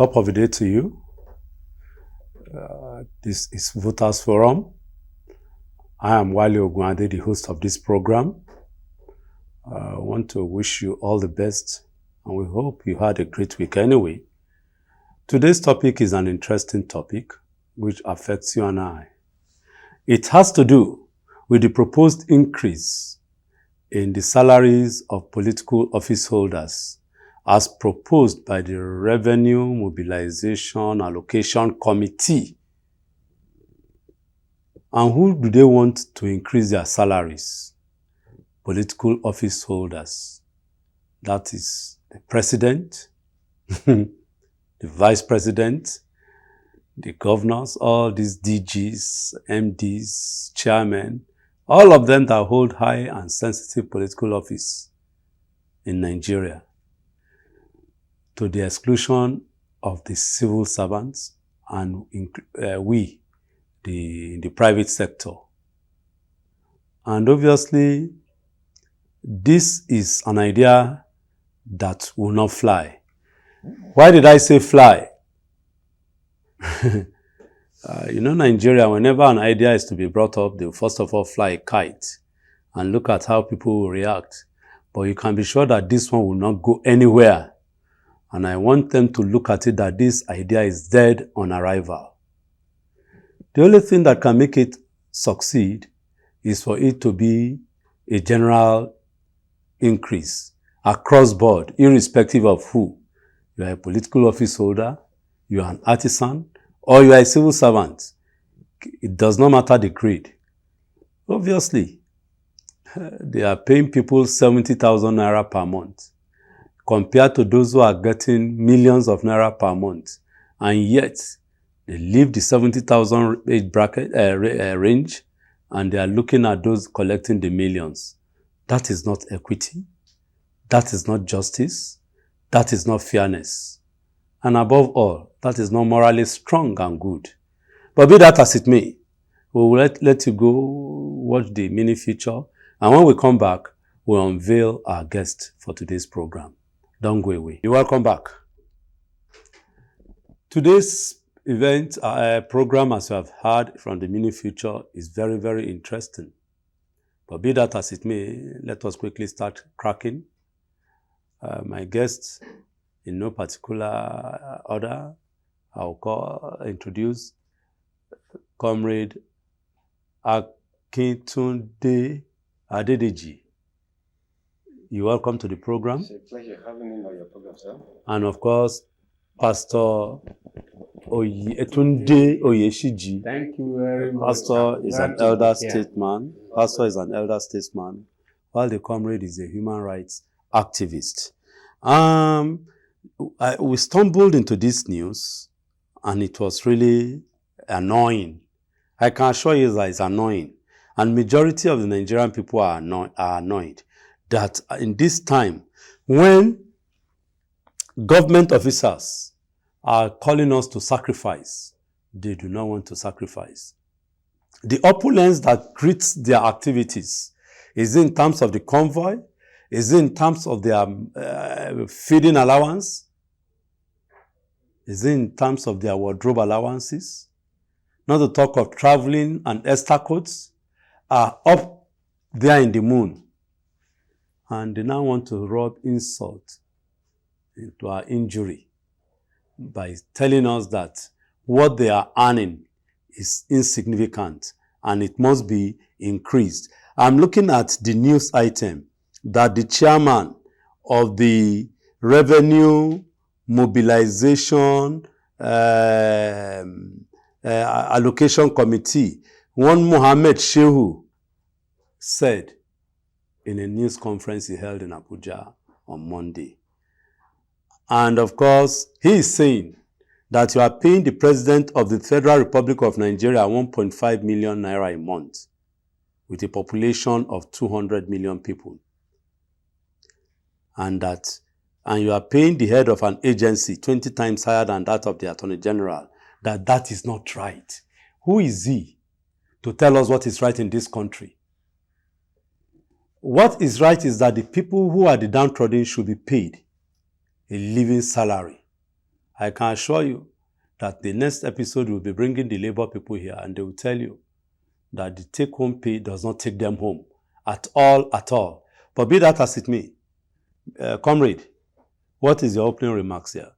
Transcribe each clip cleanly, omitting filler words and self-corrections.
Top of the day to you. This is Voters Forum. I am Wale Ogunade, the host of this program. I want to wish you all the best, and we hope you had a great week anyway. Today's topic is an interesting topic which affects you and I. It has to do with the proposed increase in the salaries of political office holders as proposed by the Revenue Mobilization Allocation Committee. And who do they want to increase their salaries? Political office holders. That is the president, the vice president, the governors, all these DGs, MDs, chairmen, all of them that hold high and sensitive political office in Nigeria, to the exclusion of the civil servants and we, the private sector. And obviously, this is an idea that will not fly. Why did I say fly? Nigeria, whenever an idea is to be brought up, they first of all fly a kite and look at how people will react. But you can be sure that this one will not go anywhere. And I want them to look at it that this idea is dead on arrival. The only thing that can make it succeed is for it to be a general increase across board, irrespective of who. You are a political office holder, you are an artisan, or you are a civil servant. It does not matter the grade. Obviously, they are paying people 70,000 naira per month, compared to those who are getting millions of naira per month, and yet they leave the 70,000 age bracket range, and they are looking at those collecting the millions. That is not equity. That is not justice. That is not fairness. And above all, that is not morally strong and good. But be that as it may, we will let you go watch the mini feature, and when we come back, we'll unveil our guest for today's program. Don't go away. You're welcome back. Today's event program, as you have heard from the mini feature, is very, very interesting. But be that as it may, let us quickly start cracking. My guest, in no particular order, I'll introduce Comrade Akintunde Adedeji. You're welcome to the program. It's a pleasure having me on your program, sir. And of course, Pastor Etunde Oyeshiji. Thank you very much. Pastor is an elder statesman. Pastor is an elder statesman, while the comrade is a human rights activist. We stumbled into this news, and it was really annoying. I can assure you that it's annoying. And majority of the Nigerian people are annoyed that in this time, when government officers are calling us to sacrifice, they do not want to sacrifice. The opulence that greets their activities is in terms of the convoy, is in terms of their feeding allowance, is in terms of their wardrobe allowances, not to talk of traveling and escorts, are up there in the moon. And they now want to rub insult into our injury by telling us that what they are earning is insignificant and it must be increased. I'm looking at the news item that the chairman of the Revenue Mobilization Allocation Committee, one Mohammed Shehu, said in a news conference he held in Abuja on Monday. And of course, he is saying that you are paying the president of the Federal Republic of Nigeria 1.5 million naira a month with a population of 200 million people. And you are paying the head of an agency 20 times higher than that of the Attorney General, that is not right. Who is he to tell us what is right in this country? What is right is that the people who are the downtrodden should be paid a living salary. I can assure you that the next episode will be bringing the labor people here, and they will tell you that the take-home pay does not take them home at all, at all. But be that as it may, comrade, what is your opening remarks here?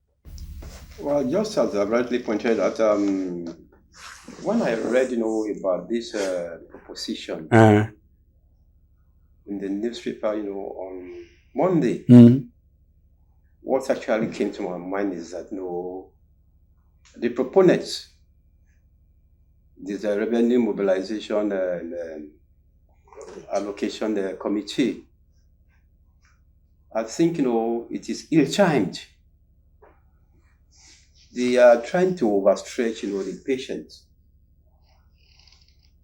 Well, just as I rightly pointed out, when I read, about this proposition in the newspaper, on Monday, what actually came to my mind is that, the proponents, this revenue mobilization and allocation committee, I think, it is ill-timed. They are trying to overstretch, the patience,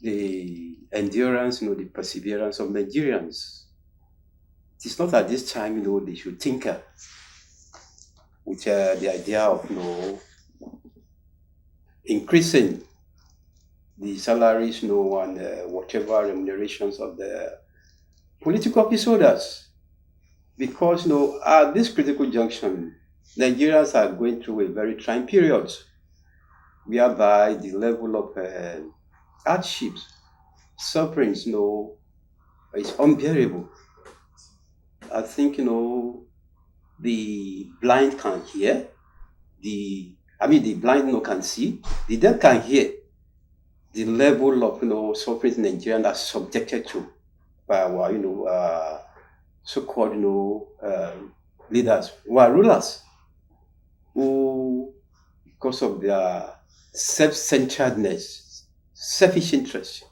the endurance, the perseverance of Nigerians. It is not at this time, they should tinker with the idea of, increasing the salaries, and whatever remunerations of the political office holders. Because, at this critical junction, Nigerians are going through a very trying period, whereby the level of hardships, sufferings, is unbearable. I think, the blind can hear, the blind can see, the deaf can hear the level of suffering Nigerians are subjected to by our so-called leaders who are rulers, who, because of their self-centeredness, selfish interest,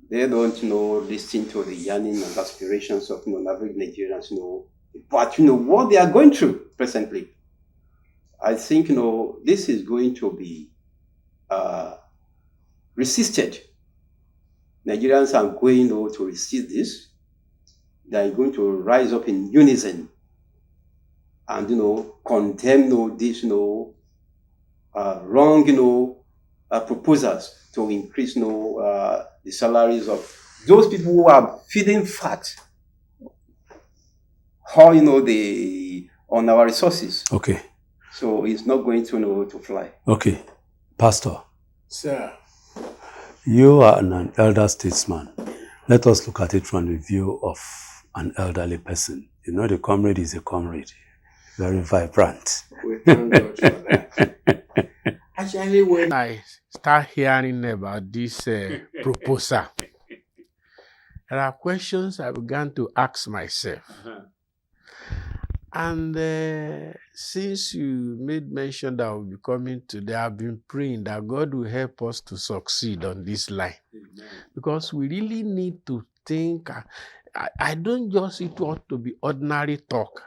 they don't listen to the yearning and aspirations of average Nigerians, but what they are going through presently. I think this is going to be resisted. Nigerians are going to resist this. They are going to rise up in unison and condemn this wrong proposals to increase the salaries of those people who are feeding fat how on our resources. Okay. So it's not going to fly. Okay. Pastor. Sir. You are an elder statesman. Let us look at it from the view of an elderly person. The comrade is a comrade. Very vibrant. We thank God for that. Actually, when I start hearing about this proposal, there are questions I began to ask myself. And since you made mention that we'll be coming today, I've been praying that God will help us to succeed on this line. Amen. Because we really need to think. I don't just want to be ordinary talk.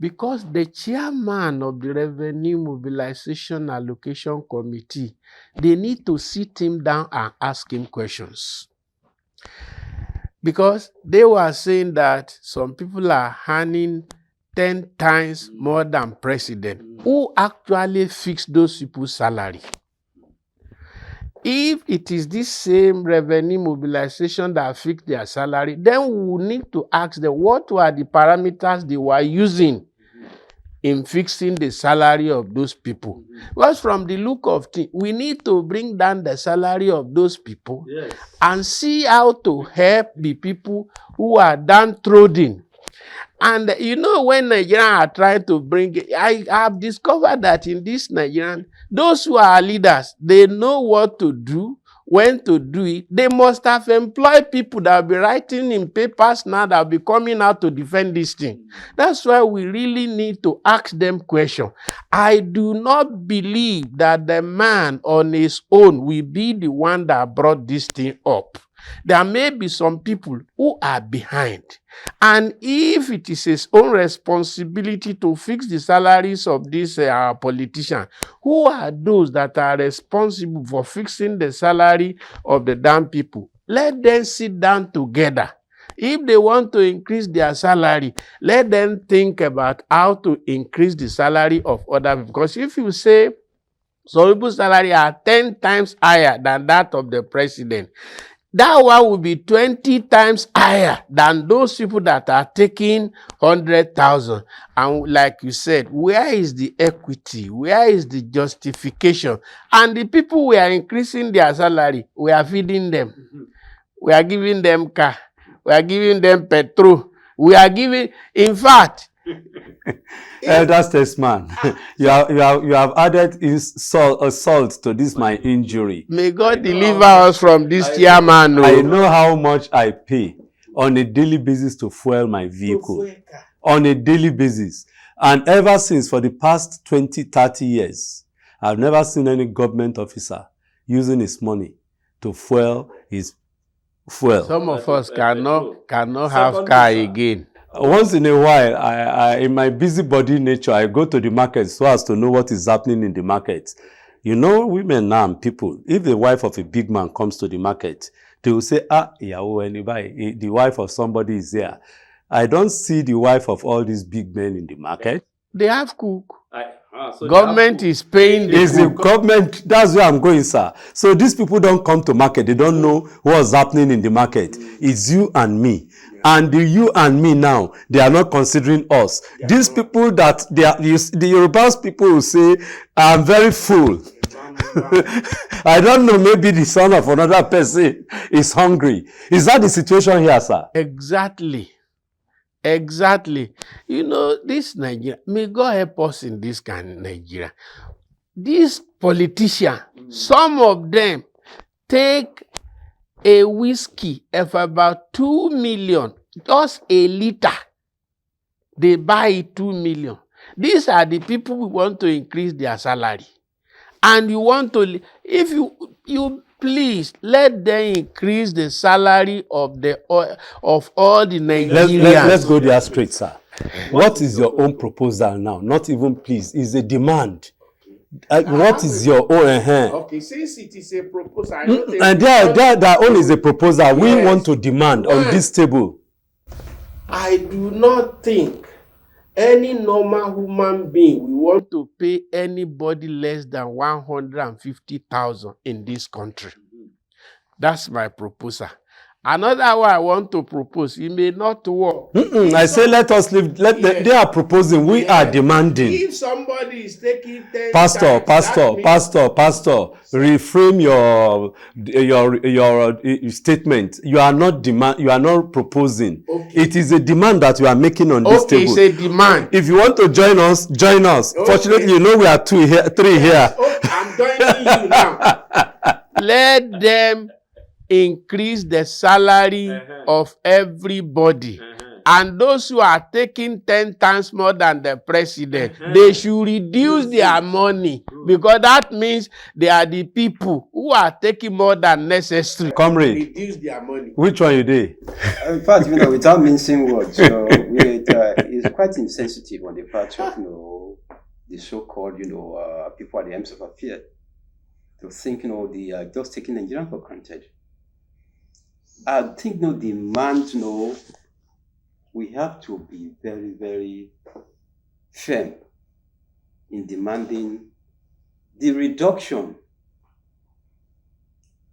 Because the chairman of the Revenue Mobilization Allocation Committee, they need to sit him down and ask him questions. Because they were saying that some people are earning 10 times more than president. Who actually fixed those people's salary? If it is this same revenue mobilization that fixed their salary, then we will need to ask them what were the parameters they were using in fixing the salary of those people. Because from the look of things, we need to bring down the salary of those people and see how to help the people who are downtrodden. And when Nigerians are trying to bring it, I have discovered that in this Nigerian, those who are leaders, they know what to do, when to do it. They must have employed people that will be writing in papers now that will be coming out to defend this thing. That's why we really need to ask them questions. I do not believe that the man on his own will be the one that brought this thing up. There may be some people who are behind. And if it is his own responsibility to fix the salaries of these politicians, who are those that are responsible for fixing the salary of the damn people? Let them sit down together. If they want to increase their salary, let them think about how to increase the salary of other people. Because if you say some people's salary are 10 times higher than that of the president, that one will be 20 times higher than those people that are taking 100,000. And like you said, where is the equity? Where is the justification? And the people we are increasing their salary, we are feeding them. We are giving them car. We are giving them petrol. We are giving, in fact, Elder statesman, you have added salt to this my injury. may God deliver us from this chairman. I know how much I pay on a daily basis to fuel my vehicle. On a daily basis. And ever since, for the past 20, 30 years, I've never seen any government officer using his money to fuel his fuel. Some of us cannot have car again. Once in a while, I in my busybody nature, I go to the market so as to know what is happening in the market. You know, women now and people, if the wife of a big man comes to the market, they will say, the wife of somebody is there. I don't see the wife of all these big men in the market. They have cook. Government is paying the Is the government, that's where I'm going, sir. So these people don't come to market. They don't know what's happening in the market. It's you and me. And the you and me now, they are not considering us. These people that, the Yorubas people will say, I'm very full. I don't know, maybe the son of another person is hungry. Is that the situation here, sir? Exactly. Exactly. You know, this Nigeria, may God help us in this kind of Nigeria. These politicians, some of them take a whiskey of about 2 million, just a liter. They buy it 2 million. These are the people who want to increase their salary. And you want to, if you please let them increase the salary of all the Nigerians. Let's go there straight, sir. What is your own proposal now? Not even please, it's a demand. What is your own? Okay, since it is a proposal, I don't think and their own is a proposal. Yes. We want to demand on this table. I do not think any normal human being will want to pay anybody less than 150,000 in this country. That's my proposal. Another one I want to propose, it may not work. I say let us leave. They are proposing. We are demanding. If somebody is taking 10 Pastor, reframe your statement. You are not proposing. Okay. It is a demand that you are making on this table. Okay, it's a demand. If you want to join us, join us. Okay. Fortunately, you know we are three here. Okay, I'm joining you now. Let them increase the salary of everybody. And those who are taking 10 times more than the president, they should reduce their money, because that means they are the people who are taking more than necessary. Comrade, reduce their money. Which one you did? In fact, without mincing words, it's quite insensitive on the part of the so-called people at the ends of affairs to think they are just taking Nigeria for granted. I think demands we have to be very, very firm in demanding the reduction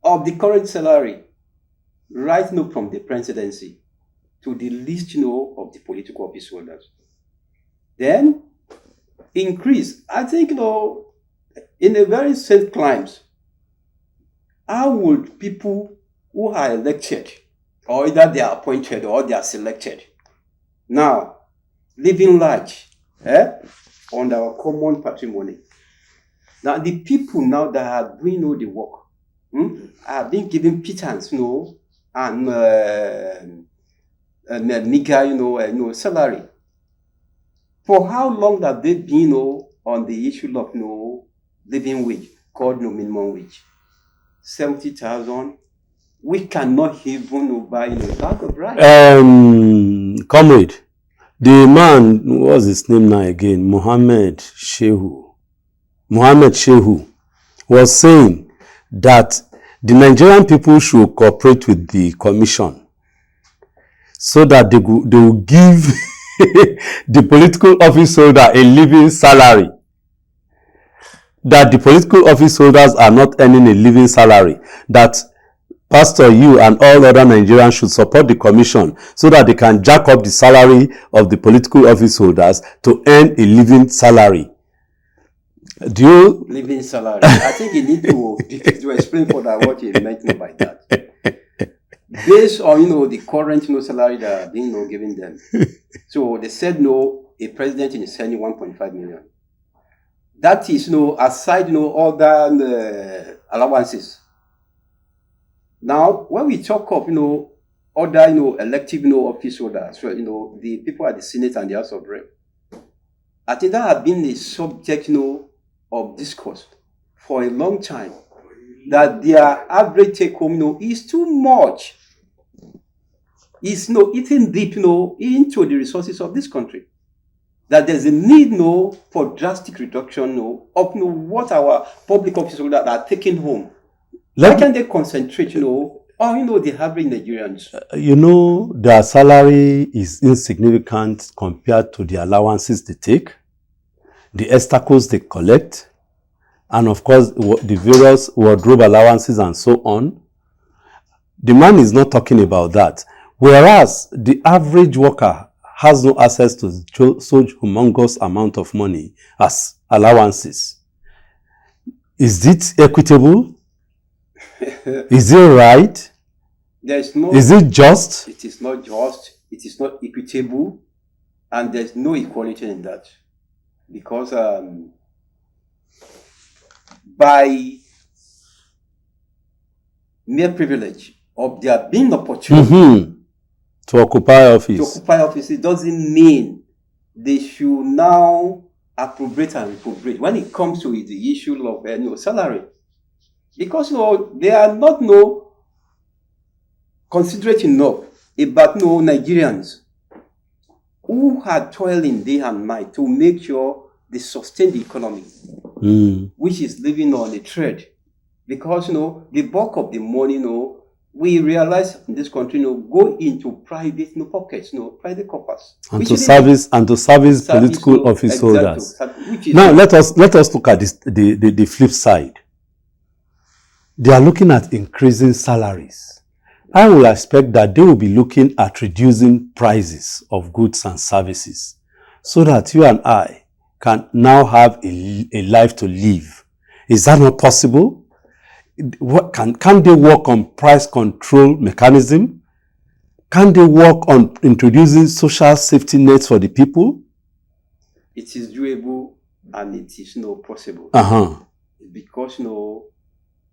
of the current salary right now from the presidency to the least of the political office holders. Then increase. I think in a very safe climes, how would people who are elected, or either they are appointed or they are selected, now living large on our common patrimony? Now the people now that are doing all the work are being given pittance, and meager, salary. For how long have they been on the issue of living wage, called minimum wage? 70,000. We cannot even buy a bag of rice. Comrade, the man, what's his name now again? Mohammed Shehu was saying that the Nigerian people should cooperate with the commission so that they will give the political office holder a living salary. That the political office holders are not earning a living salary. That Pastor, you and all other Nigerians should support the commission so that they can jack up the salary of the political office holders to earn a living salary. Do you? Living salary. I think you need to explain further what you meant by that. Based on the current salary that are being given them. So they said a president is earning 1.5 million. That is aside other allowances. Now, when we talk of other elective office holders, so the people at the Senate and the House of Rep, I think that has been a subject of discourse for a long time. That their average take home is too much. It's eating deep into the resources of this country. That there's a need for drastic reduction of what our public office holders are taking home. Why can't they concentrate on the average Nigerians? Their salary is insignificant compared to the allowances they take, the estacos they collect, and of course the various wardrobe allowances and so on. The man is not talking about that. Whereas the average worker has no access to such humongous amount of money as allowances. Is it equitable? Is it right? Is it just? It is not just. It is not equitable, and there's no equality in that, because by mere privilege of there being opportunity to occupy office, it doesn't mean they should now appropriate and reprobate when it comes to the issue of salary. Because they are not considerate enough about Nigerians who are toiling day and night to make sure they sustain the economy, which is living on a thread. Because the bulk of the money we realize in this country go into private pockets, private coffers. And to service political office holders. Now let us look at the flip side. They are looking at increasing salaries. I will expect that they will be looking at reducing prices of goods and services so that you and I can now have a life to live. Is that not possible? Can they work on price control mechanism? Can they work on introducing social safety nets for the people? It is doable and it is possible. Because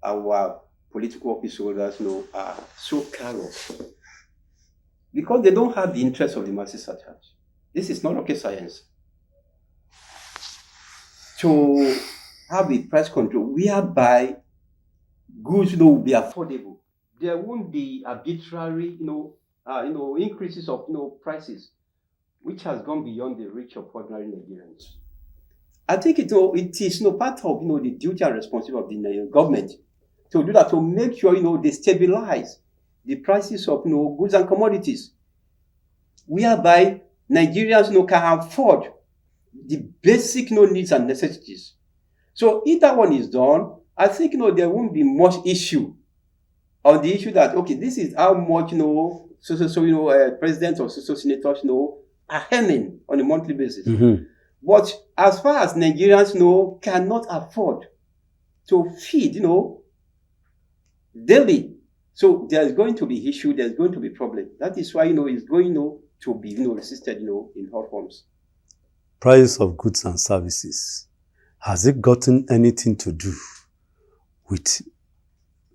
our political office holders are so callous. Because they don't have the interest of the masses at heart. This is not rocket science. To have a price control whereby goods will be affordable. There won't be arbitrary increases of prices, which has gone beyond the reach of ordinary Nigerians. I think it is part of the duty and responsibility of the government to do that, to make sure they stabilize the prices of goods and commodities, whereby Nigerians can afford the basic needs and necessities. So if that one is done, I think there won't be much issue on the issue that this is how much presidents or senators are earning on a monthly basis. But as far as Nigerians cannot afford to feed daily, so there's going to be issue, there's going to be problem. That is why it's going to be resisted in all forms. Price of goods and services, has it gotten anything to do with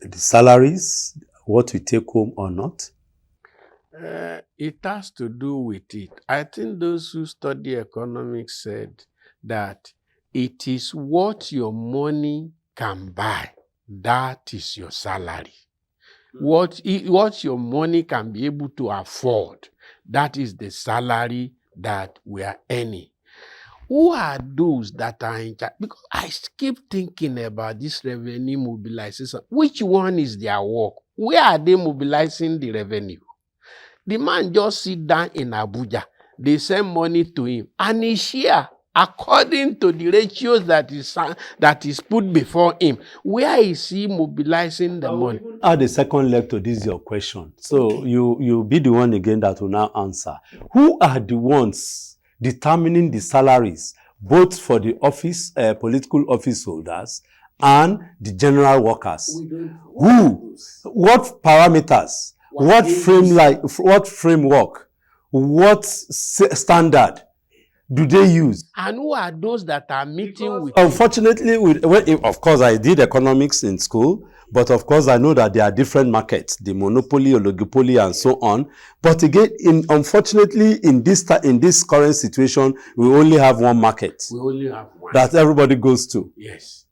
the salaries, what we take home or not? It has to do with it. I think those who study economics said that it is what your money can buy. That is your salary. What your money can be able to afford, that is the salary that we are earning. Who are those that are in charge? Because I keep thinking about this revenue mobilization. Which one is their work? Where are they mobilizing the revenue? The man just sit down in Abuja. They send money to him and he share according to the ratios that is put before him. Where is he mobilizing the money? Add a second leg to this your question. So you be the one again that will now answer. Who are the ones determining the salaries, both for the office, political office holders and the general workers? Who? What parameters? What framework? What standard do they use? And who are those that are meeting with? Unfortunately, of course, I did economics in school, but of course, I know that there are different markets, the monopoly, oligopoly, and so on. But again, unfortunately, in this current situation, we only have one market. We only have one that everybody goes to. Yes.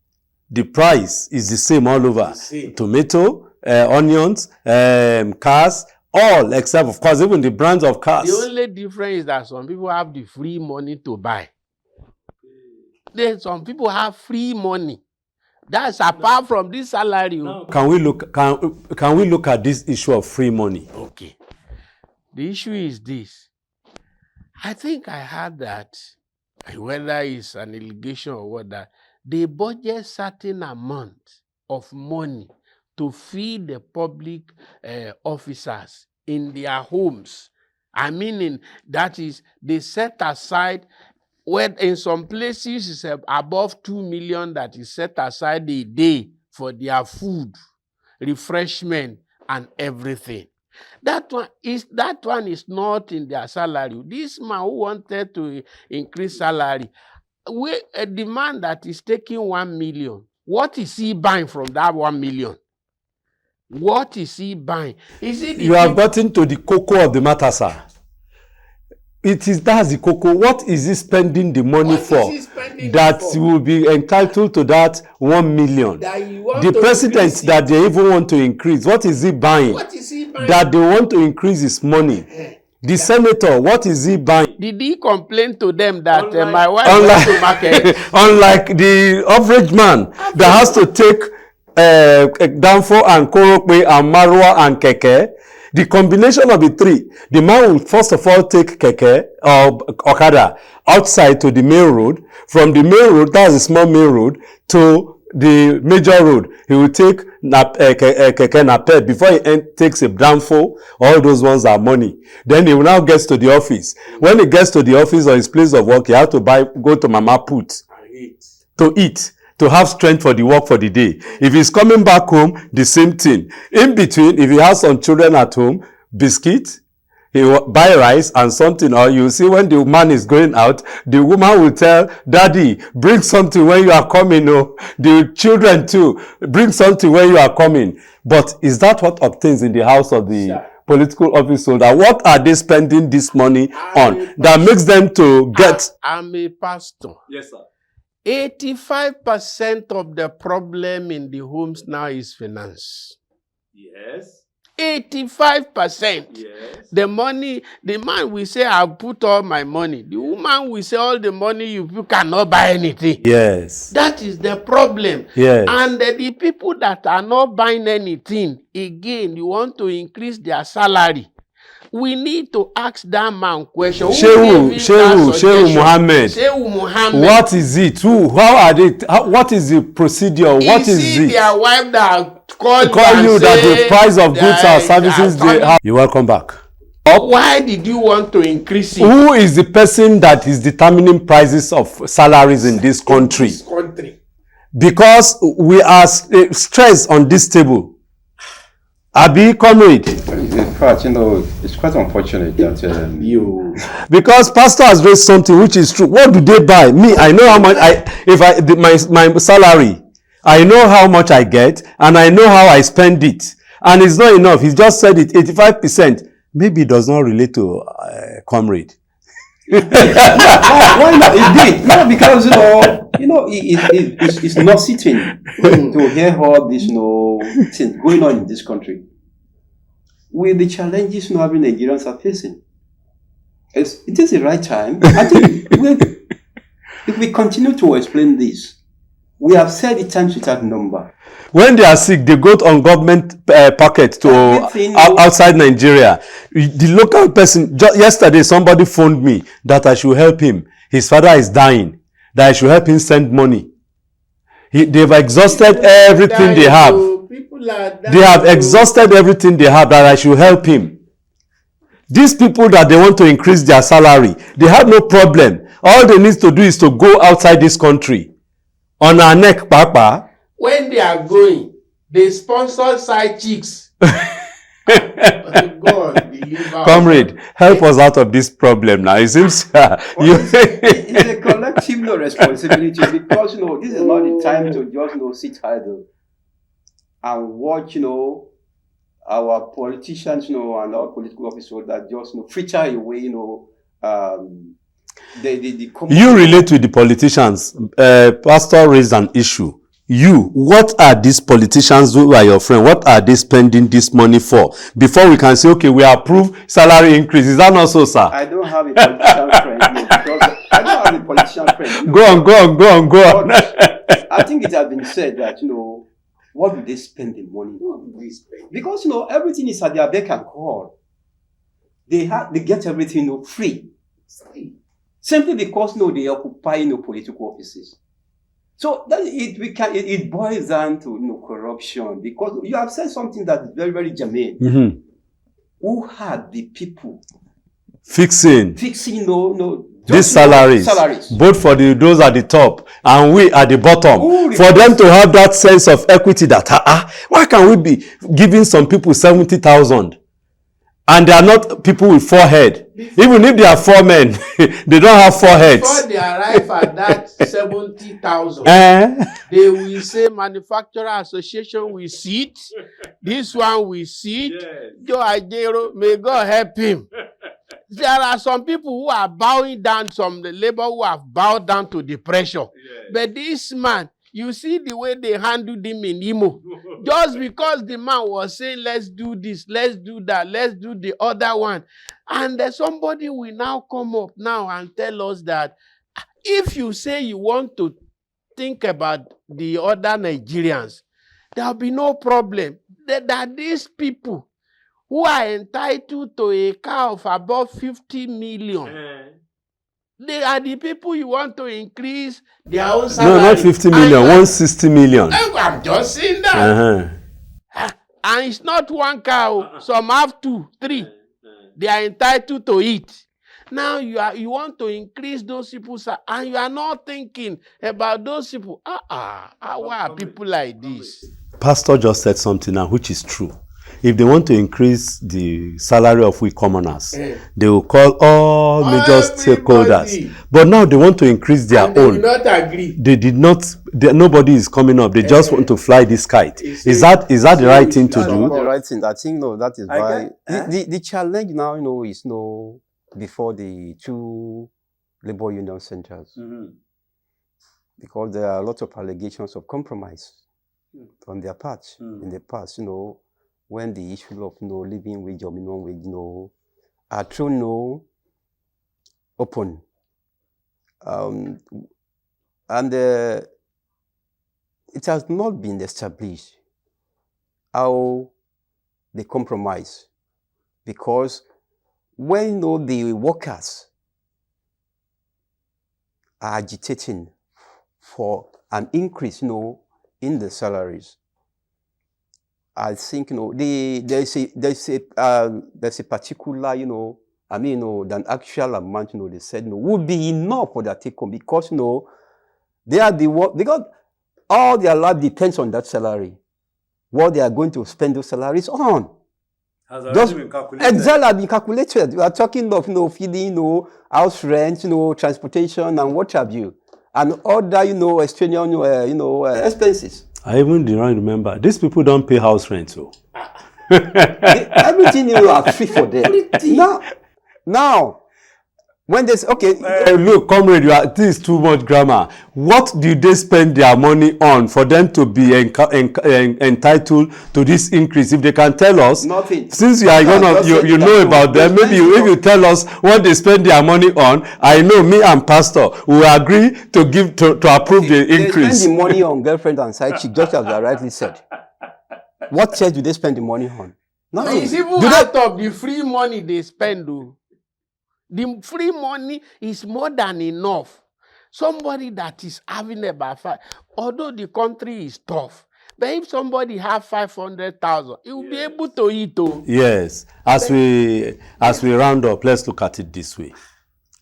The price is the same all over. Tomato, onions, cars, all except, of course, even the brands of cars. The only difference is that some people have the free money to buy. Then some people have free money. That's apart from this salary. Can we look at this issue of free money? Okay. The issue is this. I think I heard that, whether it's an allegation or what, that they budget certain amount of money to feed the public officers in their homes. I mean, that is, they set aside, when in some places it's above 2 million that is set aside a day for their food, refreshment, and everything. That one is not in their salary. This man who wanted to increase salary, a demand that is taking 1 million. What is he buying from that 1 million? What is he buying? Is it you have gotten to the cocoa of the matter, sir. That's the cocoa. What is he spending the money for? That will be entitled to that 1 million. The president that they even want to increase, what is he buying? That they want to increase his money. The senator, what is he buying? Did he complain to them that my wife went to market? Unlike the average man that has to take Danfo and Korope and Marwa and Keke, the combination of the three, the man will first of all take Keke or Okada outside to the main road. From the main road, that's a small main road, to the major road. He will take Keke Napep before he takes a Danfo. All those ones are money. Then he will now get to the office. When he gets to the office or his place of work, he has to go to Mama Put to eat, to have strength for the work for the day. If he's coming back home, the same thing. In between, if he has some children at home, biscuit, he will buy rice and something. Or you see when the man is going out, the woman will tell, Daddy, bring something when you are coming. Oh, the children too, bring something when you are coming. But is that what obtains in the house of the political office holder? What are they spending this money on that makes them to get? I'm a pastor. Yes, sir. 85% of the problem in the homes now is finance. Yes. 85%. Yes. The money, the man will say, I'll put all my money. The woman will say, all the money you cannot buy anything. Yes. That is the problem. Yes. And the people that are not buying anything, again, you want to increase their salary. We need to ask that man question. Shehu Muhammad. What is it? How are they? What is the procedure? What is it? Their wife that call you that the price of goods and services they have. You're welcome back. Why did you want to increase it? Who is the person that is determining prices of salaries in this country? Because we are stressed on this table. Abi, comrade. In fact, it's quite unfortunate that because pastor has raised something which is true. What do they buy? Me, I know how much my salary, I know how much I get, and I know how I spend it, and it's not enough. He just said it 85%. Maybe it does not relate to comrade. Why not? It did. No, because it's not sitting to hear all this things going on in this country with the challenges every Nigerians are facing. It is the right time. I think if we continue to explain this, we have said it times without number. When they are sick, they go on government pocket to outside Nigeria. The local person, yesterday somebody phoned me that I should help him. his father is dying, that I should help him send money. They've exhausted everything they have. They have exhausted everything they have, that I should help him. These people that they want to increase their salary, they have no problem. All they need to do is to go outside this country. On our neck, Papa. When they are going, they sponsor side chicks. God, comrade, help us out of this problem now. It seems it's a collective responsibility, because this is not the time to just sit idle and watch our politicians and our political officers that just fritter away you relate with the politicians. Pastor raised an issue. What are these politicians who are your friend? What are they spending this money for? Before we can say, okay, we approve salary increase. Is that not so, sir? I don't have a politician friend. Because I don't have a politician friend. Go on. I think it has been said that, what do they spend the money on? Because, everything is at their beck and call. They get everything free. Simply because, they occupy, political offices. So it boils down to corruption, because you have said something that is very, very germane. Mm-hmm. Who had the people fixing these salaries, both for those at the top and we at the bottom, for them to have that sense of equity that why can we be giving some people 70,000 and they are not people with forehead? Even if they are 4 men, they don't have foreheads. Before they arrive at that 70,000, they will say Manufacturer Association will sit, this one will sit. Joe Ajero, may God help him. There are some people who are bowing down, some the labor who have bowed down to the pressure. But this man, you see the way they handled him in Imo. Just because the man was saying, let's do this, let's do that, let's do the other one. And somebody will now come up now and tell us that if you say you want to think about the other Nigerians, there will be no problem. That these people who are entitled to a car of above 50 million, they are the people you want to increase their own salary. No, not 50 million, 160 million. I'm just saying that. And it's not one car. Some have 2, 3. They are entitled to it. Now you want to increase those people's, and you are not thinking about those people. Why are people like this? Pastor just said something now which is true. If they want to increase the salary of we commoners, they will call all major stakeholders. But now they want to increase their own. They will not agree. They did not. Nobody is coming up. They just want to fly this kite. Is that the right thing to do? The right thing. I think that is why the challenge now is before the 2 labor union centers, because there are a lot of allegations of compromise on their part in the past. When the issue of living wage or minimum wage are thrown open, and it has not been established how they compromise, because when the workers are agitating for an increase in the salaries, I think there's a particular an actual amount they said would be enough for their take home, because they are the work, because all their life depends on that salary, what they are going to spend those salaries on. Has already been calculated. Exactly, been calculated. We are talking of feeding, house rent, transportation, and what have you, and other extraneous expenses. I even did not remember. These people don't pay house rent, so. Everything are free for them. Now, when they say, okay, look, comrade, this is too much grammar. What do they spend their money on for them to be entitled to this increase? If they can tell us, nothing. Since you are you know about them, maybe if you tell us what they spend their money on, I know me and Pastor will agree to approve the increase. They spend the money on girlfriend and side chick, just as I rightly said. What church do they spend the money on? Nothing. It's even out of the free money they spend, though. The free money is more than enough. Somebody that is having about 5, although the country is tough, but if somebody have 500,000, he will be able to eat. Yes. As we round up, let's look at it this way.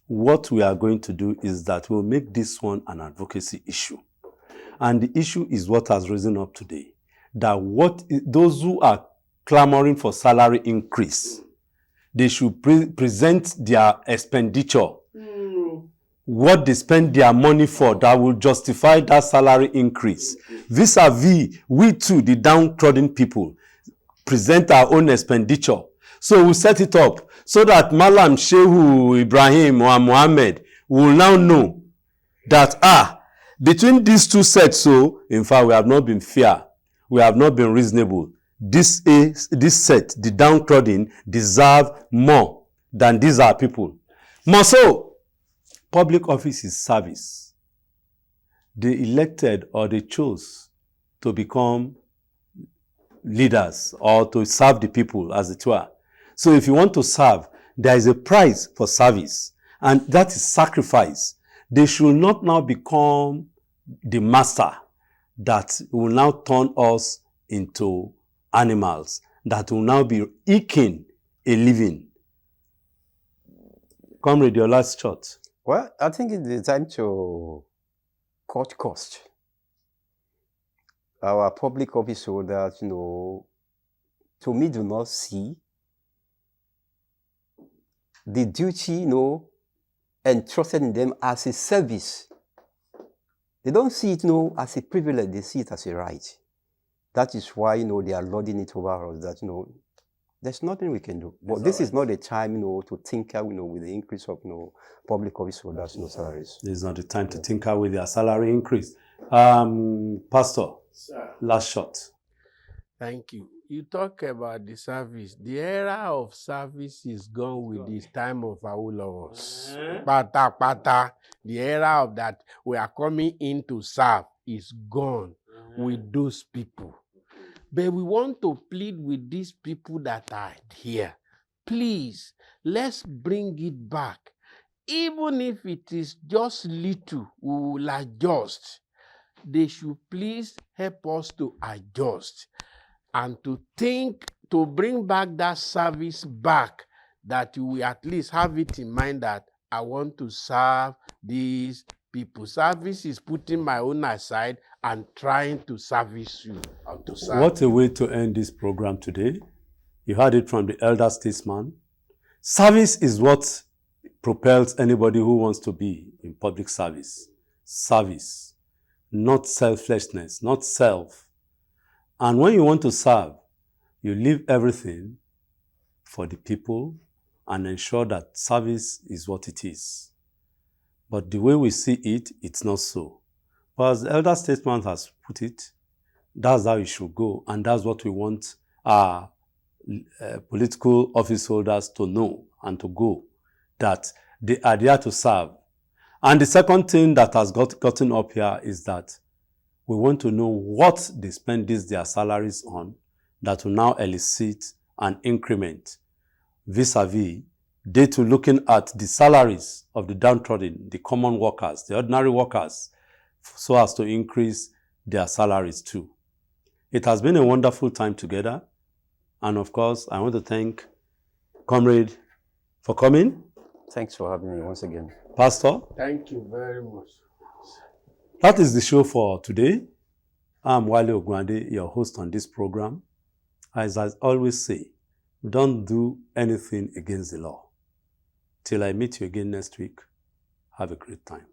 What we are going to do is that we'll make this one an advocacy issue. And the issue is what has risen up today. That those who are clamoring for salary increase, they should present their expenditure, what they spend their money for, that will justify that salary increase. Vis-a-vis, we too, the downtrodden people, present our own expenditure. So we set it up so that Malam Shehu Ibrahim or Mohammed will now know that, between these two sets, so in fact, we have not been fair. We have not been reasonable. This set, the downtrodden, deserve more than these are people. More so, public office is service. They elected or they chose to become leaders or to serve the people, as it were. So if you want to serve, there is a price for service, and that is sacrifice. They should not now become the master that will now turn us into animals, that will now be eking a living. Comrade, your last shot. Well, I think it's the time to cut cost. Our public office holders, to me, do not see the duty, entrusted in them as a service. They don't see it, as a privilege. They see it as a right. That is why, they are lording it over us. That, there's nothing we can do. But this is not the time, to tinker, with the increase of, public office holders, salaries. This is not the time to tinker with their salary increase. Pastor, Sir. Last shot. Thank you. You talk about the service. The era of service is gone with this time of Awolowos. Pata pata. The era of that we are coming in to serve is gone with those people. But we want to plead with these people that are here. Please, let's bring it back. Even if it is just little, we will adjust. They should please help us to adjust and to think, to bring back that service back, that you will at least have it in mind that I want to serve these people. Service is putting my own aside and trying to service you. Or to serve. What a way to end this program today. You heard it from the elder statesman. Service is what propels anybody who wants to be in public service. Service, not selflessness, not self. And when you want to serve, you leave everything for the people and ensure that service is what it is. But the way we see it, it's not so. But as the elder statesman has put it, that's how it should go. And that's what we want our political office holders to know and to go, that they are there to serve. And the second thing that has gotten up here is that we want to know what they spend their salaries on that will now elicit an increment vis-a-vis they too looking at the salaries of the downtrodden, the common workers, the ordinary workers, so as to increase their salaries too. It has been a wonderful time together. And of course, I want to thank Comrade for coming. Thanks for having me once again. Pastor. Thank you very much. That is the show for today. I'm Wale Ogwande, your host on this program. As I always say, don't do anything against the law. Till I meet you again next week, have a great time.